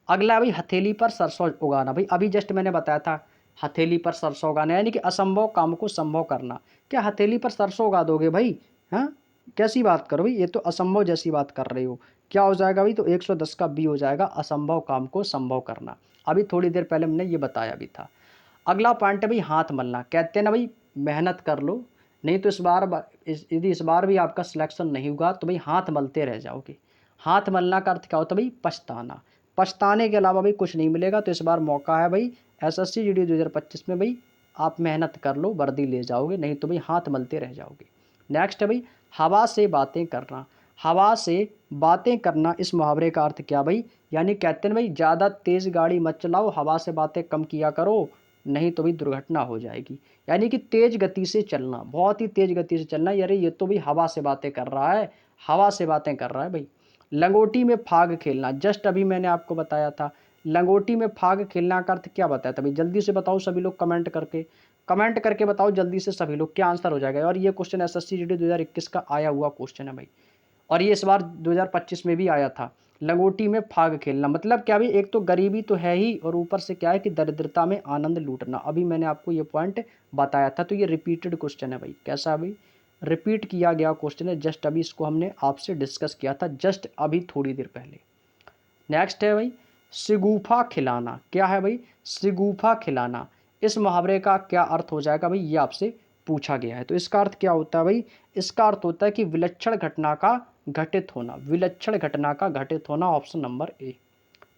अगला भाई हथेली पर सरसों उगाना। भाई अभी जस्ट मैंने बताया था हथेली पर सरसों उगाना, यानी कि असंभव काम को संभव करना। क्या हथेली पर सरसों उगा दोगे भाई? हाँ, कैसी बात करो भाई, ये तो असंभव जैसी बात कर रहे हो। क्या हो जाएगा भाई? तो 110 का बी हो जाएगा, असंभव काम को संभव करना। अभी थोड़ी देर पहले हमने ये बताया भी था। अगला पॉइंट है भाई हाथ मलना। कहते हैं ना भाई मेहनत कर लो, नहीं तो यदि इस बार भी आपका सिलेक्शन नहीं हुआ तो भाई हाथ मलते रह जाओगे। हाथ मलना का अर्थ क्या होता है भाई? पछताना। पछताने के अलावा भाई कुछ नहीं मिलेगा। तो इस बार मौका है भाई एसएससी जीडी 2025 में भाई आप मेहनत कर लो, वर्दी ले जाओगे, नहीं तो भाई हाथ मलते रह जाओगे। नेक्स्ट है भाई हवा से बातें करना। हवा से बातें करना इस मुहावरे का अर्थ क्या भाई? यानी कहते हैं भाई ज़्यादा तेज़ गाड़ी मत चलाओ, हवा से बातें कम किया करो, नहीं तो भी दुर्घटना हो जाएगी। यानी कि तेज़ गति से चलना, बहुत ही तेज़ गति से चलना। यार ये तो भी हवा से बातें कर रहा है, हवा से बातें कर रहा है भाई। लंगोटी में फाग खेलना, जस्ट अभी मैंने आपको बताया था। लंगोटी में फाग खेलना का अर्थ क्या बताया था भाई? जल्दी से बताओ सभी लोग, कमेंट करके बताओ जल्दी से सभी लोग, क्या आंसर हो जाएगा। और ये क्वेश्चन एसएससी जीडी 2021 का आया हुआ क्वेश्चन है भाई, और ये इस बार 2025 में भी आया था। लंगोटी में फाग खेलना मतलब क्या भाई? एक तो गरीबी तो है ही, और ऊपर से क्या है कि दरिद्रता में आनंद लूटना। अभी मैंने आपको ये पॉइंट बताया था। तो ये रिपीटेड क्वेश्चन है भाई। कैसा भाई? रिपीट किया गया क्वेश्चन है। जस्ट अभी इसको हमने आपसे डिस्कस किया था, जस्ट अभी थोड़ी देर पहले। नेक्स्ट है भाई सिगूफा खिलाना। क्या है भाई? सिगूफा खिलाना। इस मुहावरे का क्या अर्थ हो जाएगा भाई? ये आपसे पूछा गया है। तो इसका अर्थ क्या होता है भाई? इसका अर्थ होता है कि विलक्षण घटना का घटित होना, विलक्षण घटना का घटित होना, ऑप्शन नंबर ए।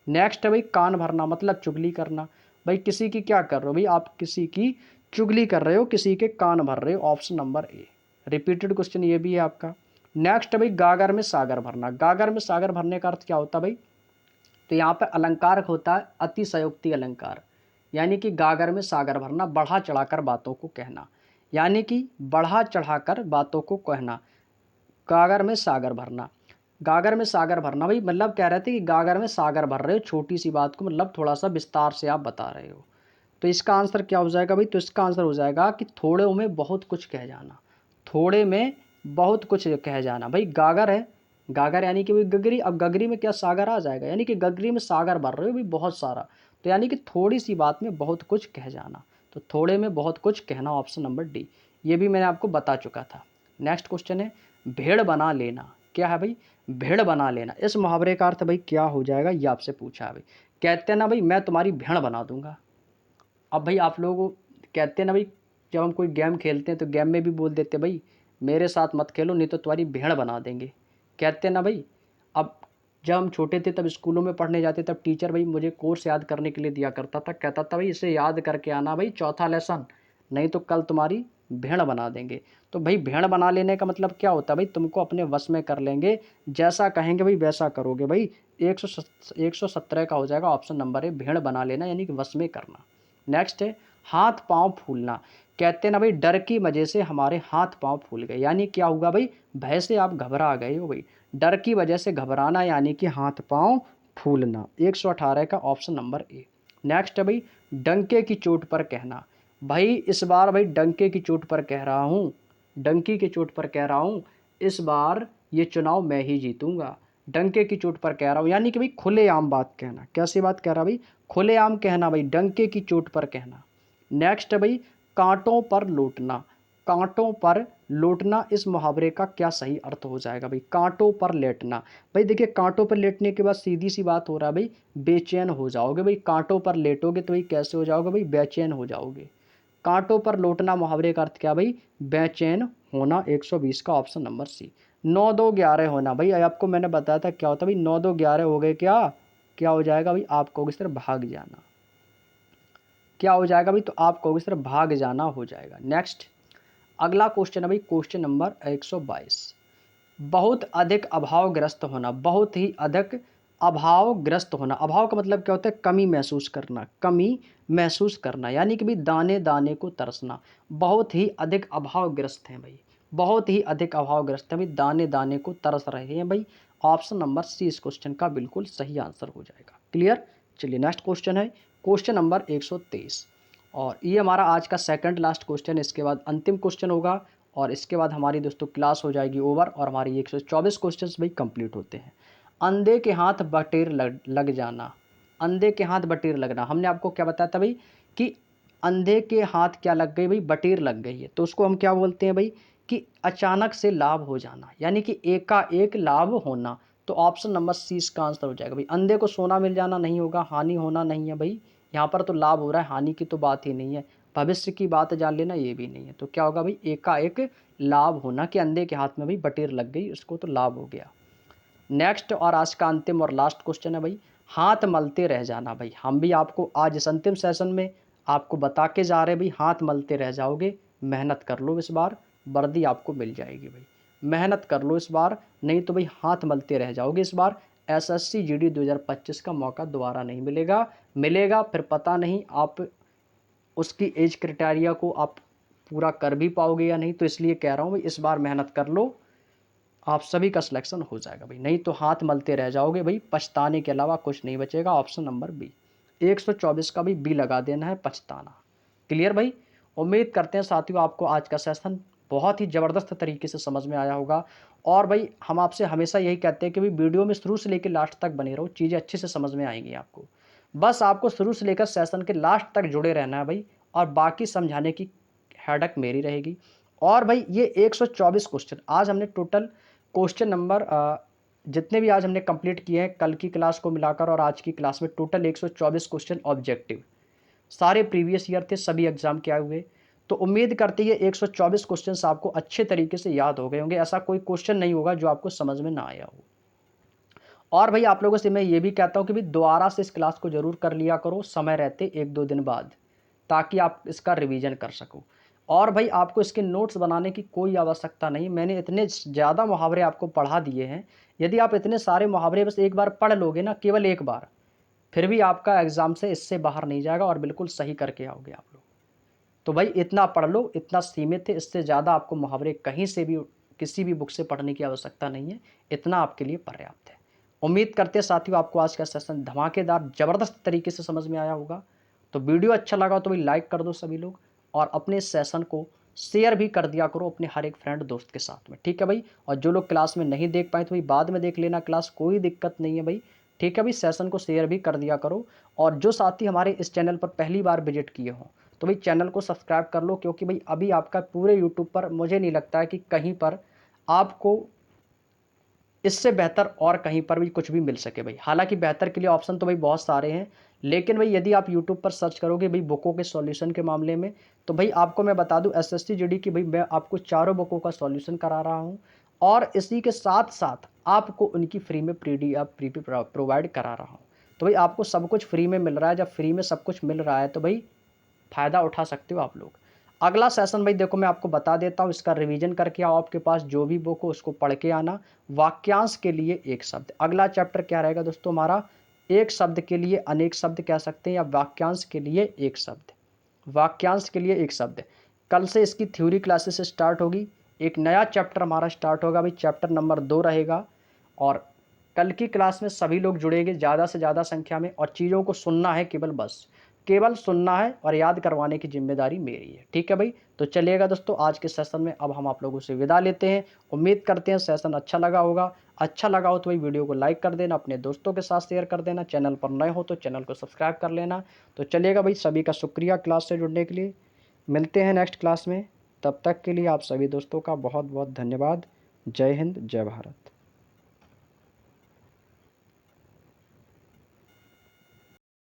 नेक्स्ट है भाई कान भरना, मतलब चुगली करना। भाई किसी की क्या कर रहे हो भाई? आप किसी की चुगली कर रहे हो, किसी के कान भर रहे हो, option number A. Repeated question ये भी है आपका। नेक्स्ट है भाई गागर में सागर भरना। गागर में सागर भरने का अर्थ क्या होता है भाई? तो यहाँ पर अलंकार होता है अतिशयोक्ति अलंकार, यानी कि गागर में सागर भरना, बढ़ा चढ़ाकर बातों को कहना, यानी कि बढ़ा चढ़ाकर बातों को कहना। गागर में सागर भरना, गागर में सागर भरना भाई मतलब कह रहे थे कि गागर में सागर भर रहे हो, छोटी सी बात को मतलब थोड़ा सा विस्तार से आप बता रहे हो। तो इसका आंसर क्या हो जाएगा भाई? तो इसका आंसर हो जाएगा कि थोड़े में बहुत कुछ कह जाना, थोड़े में बहुत कुछ कह जाना। भाई गागर है, गागर यानी कि भाई गगरी। अब गगरी में क्या सागर आ जाएगा? यानी कि गगरी में सागर भर रहे हो भाई बहुत सारा। तो यानी कि थोड़ी सी बात में बहुत कुछ कह जाना। तो थोड़े में बहुत कुछ कहना, ऑप्शन नंबर डी। ये भी मैंने आपको बता चुका था। नेक्स्ट क्वेश्चन है भेड़ बना लेना। क्या है भाई? भेड़ बना लेना। इस मुहावरे का अर्थ भाई क्या हो जाएगा? ये आपसे पूछा है भाई। कहते हैं ना भाई मैं तुम्हारी भेड़ बना दूंगा। अब भाई आप लोग कहते हैं ना भाई, जब हम कोई गेम खेलते हैं तो गेम में भी बोल देते भाई मेरे साथ मत खेलो नहीं तो तुम्हारी भेड़ बना देंगे। कहते हैं ना भाई। अब जब हम छोटे थे तब स्कूलों में पढ़ने जाते तब टीचर भाई मुझे कोर्स याद करने के लिए दिया करता था, कहता था भाई इसे याद करके आना भाई चौथा लेसन, नहीं तो कल तुम्हारी भेड़ बना देंगे। तो भाई भेड़ बना लेने का मतलब क्या होता है भाई? तुमको अपने वश में कर लेंगे, जैसा कहेंगे भाई वैसा करोगे भाई। 117 का हो जाएगा, ऑप्शन नंबर है भेड़ बना लेना, यानी कि वश में करना। नेक्स्ट है हाथ पांव फूलना। कहते हैं ना भाई डर की वजह से हमारे हाथ पांव फूल गए, यानी क्या हुआ भाई? भय से आप घबरा गए हो भाई। डर की वजह से घबराना यानी कि हाथ पांव फूलना। 118 का ऑप्शन नंबर ए। नेक्स्ट है भाई डंके की चोट पर कहना। भाई इस बार भाई डंके की चोट पर कह रहा हूँ, डंकी की चोट पर कह रहा हूँ, इस बार ये चुनाव मैं ही जीतूंगा। डंके की चोट पर कह रहा हूँ, यानी कि भाई खुलेआम बात कहना। कैसी बात कह रहा भाई? खुलेआम कहना भाई, डंके की चोट पर कहना। नेक्स्ट है भाई कांटों पर लौटना। कांटों पर लौटना इस मुहावरे का क्या सही अर्थ हो जाएगा भाई? कांटों पर लेटना। भाई देखिए कांटों पर लेटने के बाद सीधी सी बात हो रहा है भाई, बेचैन हो जाओगे भाई। कांटों पर लेटोगे तो भाई कैसे हो जाओगे भाई? बेचैन हो जाओगे। कांटों पर लौटना मुहावरे का अर्थ क्या भाई? बेचैन होना। 120 का ऑप्शन नंबर सी। 9 2 11 होना। भाई आपको मैंने बताया था क्या होता है भाई, 9 2 11 हो गए क्या? क्या हो जाएगा भाई? आप कहोगे सर भाग जाना। क्या हो जाएगा भाई? तो आप कहोगे सर भाग जाना हो जाएगा। नेक्स्ट अगला क्वेश्चन है भाई, क्वेश्चन नंबर 122। बहुत अधिक अभावग्रस्त होना। बहुत ही अधिक अभावग्रस्त होना। अभाव का मतलब क्या होता है? कमी महसूस करना। कमी महसूस करना, यानी कि भाई दाने दाने को तरसना। बहुत ही अधिक अभावग्रस्त हैं भाई, बहुत ही अधिक अभावग्रस्त हैं भाई, दाने दाने को तरस रहे हैं भाई। ऑप्शन नंबर सी इस क्वेश्चन का बिल्कुल सही आंसर हो जाएगा। क्लियर? चलिए नेक्स्ट क्वेश्चन है क्वेश्चन नंबर 123, और ये हमारा आज का सेकंड लास्ट क्वेश्चन। इसके बाद अंतिम क्वेश्चन होगा और इसके बाद हमारी दोस्तों क्लास हो जाएगी ओवर और हमारी 124 क्वेश्चंस भाई कंप्लीट होते हैं। अंधे के हाथ बटेर लग जाना। अंधे के हाथ बटेर लगना, हमने आपको क्या बताया था भाई कि अंधे के हाथ क्या लग गई भाई? बटेर लग गई है। तो उसको हम क्या बोलते हैं भाई कि अचानक से लाभ हो जाना, यानी कि एकाएक लाभ होना। तो ऑप्शन नंबर सी इसका आंसर हो जाएगा भाई। अंधे को सोना मिल जाना नहीं होगा, हानि होना नहीं है भाई। यहाँ पर तो लाभ हो रहा है, हानि की तो बात ही नहीं है। भविष्य की बात जान लेना ये भी नहीं है। तो क्या होगा भाई? एकाएक लाभ होना, कि अंधे के हाथ में भाई बटेर लग गई, उसको तो लाभ हो गया। नेक्स्ट और आज का अंतिम और लास्ट क्वेश्चन है भाई, हाथ मलते रह जाना। भाई हम भी आपको आज इस अंतिम सेशन में आपको बता के जा रहे हैं भाई, हाथ मलते रह जाओगे। मेहनत कर लो, इस बार वर्दी आपको मिल जाएगी भाई। मेहनत कर लो इस बार, नहीं तो भाई हाथ मलते रह जाओगे इस बार। एसएससी जीडी 2025 का मौका दोबारा नहीं मिलेगा। मिलेगा फिर पता नहीं आप उसकी एज क्राइटेरिया को आप पूरा कर भी पाओगे या नहीं। तो इसलिए कह रहा हूँ भाई इस बार मेहनत कर लो, आप सभी का सिलेक्शन हो जाएगा भाई। नहीं तो हाथ मलते रह जाओगे भाई, पछताने के अलावा कुछ नहीं बचेगा। Option number B. 124 का भी बी लगा देना है, पछताना। क्लियर भाई? उम्मीद करते हैं साथियों आपको आज का सेशन बहुत ही ज़बरदस्त तरीके से समझ में आया होगा। और भाई हम आपसे हमेशा यही कहते हैं कि भाई वीडियो में शुरू से लेकर लास्ट तक बने रहो, चीज़ें अच्छे से समझ में आएंगी आपको। बस आपको शुरू से लेकर सेशन के लास्ट तक जुड़े रहना है भाई, और बाकी समझाने की हेडक मेरी रहेगी। और भाई ये 124 क्वेश्चन आज हमने टोटल क्वेश्चन नंबर जितने भी आज हमने कंप्लीट किए हैं कल की क्लास को मिलाकर और आज की क्लास में, टोटल 124 क्वेश्चन ऑब्जेक्टिव, सारे प्रीवियस ईयर थे, सभी एग्जाम के आए हुए। तो उम्मीद करते हैं 124 क्वेश्चंस आपको अच्छे तरीके से याद हो गए होंगे। ऐसा कोई क्वेश्चन नहीं होगा जो आपको समझ में ना आया हो। और भाई आप लोगों से मैं ये भी कहता हूँ कि भाई दोबारा से इस क्लास को जरूर कर लिया करो समय रहते, 1-2 दिन बाद, ताकि आप इसका रिवीजन कर सको। और भाई आपको इसके नोट्स बनाने की कोई आवश्यकता नहीं, मैंने इतने ज़्यादा मुहावरे आपको पढ़ा दिए हैं। यदि आप इतने सारे मुहावरे बस एक बार पढ़ लोगे ना, केवल एक बार, फिर भी आपका एग्जाम से इससे बाहर नहीं जाएगा और बिल्कुल सही करके आओगे आप लोग। तो भाई इतना पढ़ लो, इतना सीमित है, इससे ज़्यादा आपको मुहावरे कहीं से भी किसी भी बुक से पढ़ने की आवश्यकता नहीं है। इतना आपके लिए पर्याप्त है। उम्मीद करते हैं साथियों आपको आज का सेशन धमाकेदार ज़बरदस्त तरीके से समझ में आया होगा। तो वीडियो अच्छा लगा तो भाई लाइक कर दो सभी लोग, और अपने सेशन को शेयर भी कर दिया करो अपने हर एक फ्रेंड दोस्त के साथ में, ठीक है भाई। और जो लोग क्लास में नहीं देख पाए तो भाई बाद में देख लेना क्लास, कोई दिक्कत नहीं है भाई, ठीक है भाई। सेशन को शेयर भी कर दिया करो। और जो साथी हमारे इस चैनल पर पहली बार विजिट किए हों तो भाई चैनल को सब्सक्राइब कर लो, क्योंकि भाई अभी आपका पूरे यूट्यूब पर मुझे नहीं लगता है कि कहीं पर आपको इससे बेहतर और कहीं पर भी कुछ भी मिल सके भाई। हालांकि बेहतर के लिए ऑप्शन तो भाई बहुत सारे हैं, लेकिन भाई यदि आप यूट्यूब पर सर्च करोगे भाई बुकों के सॉल्यूशन के मामले में, तो भाई आपको मैं बता दूं एसएससी जीडी की भाई मैं आपको चारों बुकों का सॉल्यूशन करा रहा हूं, और इसी के साथ साथ आपको उनकी फ्री में प्रीडी प्रोवाइड करा रहा हूँ। तो भाई आपको सब कुछ फ्री में मिल रहा है, जब फ्री में सब कुछ मिल रहा है तो भाई फ़ायदा उठा सकते हो आप लोग। अगला सेशन भाई देखो मैं आपको बता देता हूँ, इसका रिवीजन करके आओ, आपके पास जो भी बुक हो उसको पढ़ के आना। वाक्यांश के लिए एक शब्द, अगला चैप्टर क्या रहेगा दोस्तों हमारा? एक शब्द के लिए अनेक शब्द कह सकते हैं, या वाक्यांश के लिए एक शब्द। वाक्यांश के लिए एक शब्द। कल से इसकी थ्योरी क्लासेस स्टार्ट होगी, एक नया चैप्टर हमारा स्टार्ट होगा भाई, चैप्टर नंबर 2 रहेगा। और कल की क्लास में सभी लोग जुड़ेंगे ज़्यादा से ज़्यादा संख्या में और चीज़ों को सुनना है, केवल सुनना है और याद करवाने की जिम्मेदारी मेरी है। ठीक है भाई, तो चलिएगा दोस्तों, आज के सेशन में अब हम आप लोगों से विदा लेते हैं। उम्मीद करते हैं सेशन अच्छा लगा होगा। अच्छा लगा हो तो भाई वीडियो को लाइक कर देना, अपने दोस्तों के साथ शेयर कर देना, चैनल पर नए हो तो चैनल को सब्सक्राइब कर लेना। तो चलिएगा भाई, सभी का शुक्रिया क्लास से जुड़ने के लिए। मिलते हैं नेक्स्ट क्लास में, तब तक के लिए आप सभी दोस्तों का बहुत बहुत धन्यवाद। जय हिंद, जय भारत।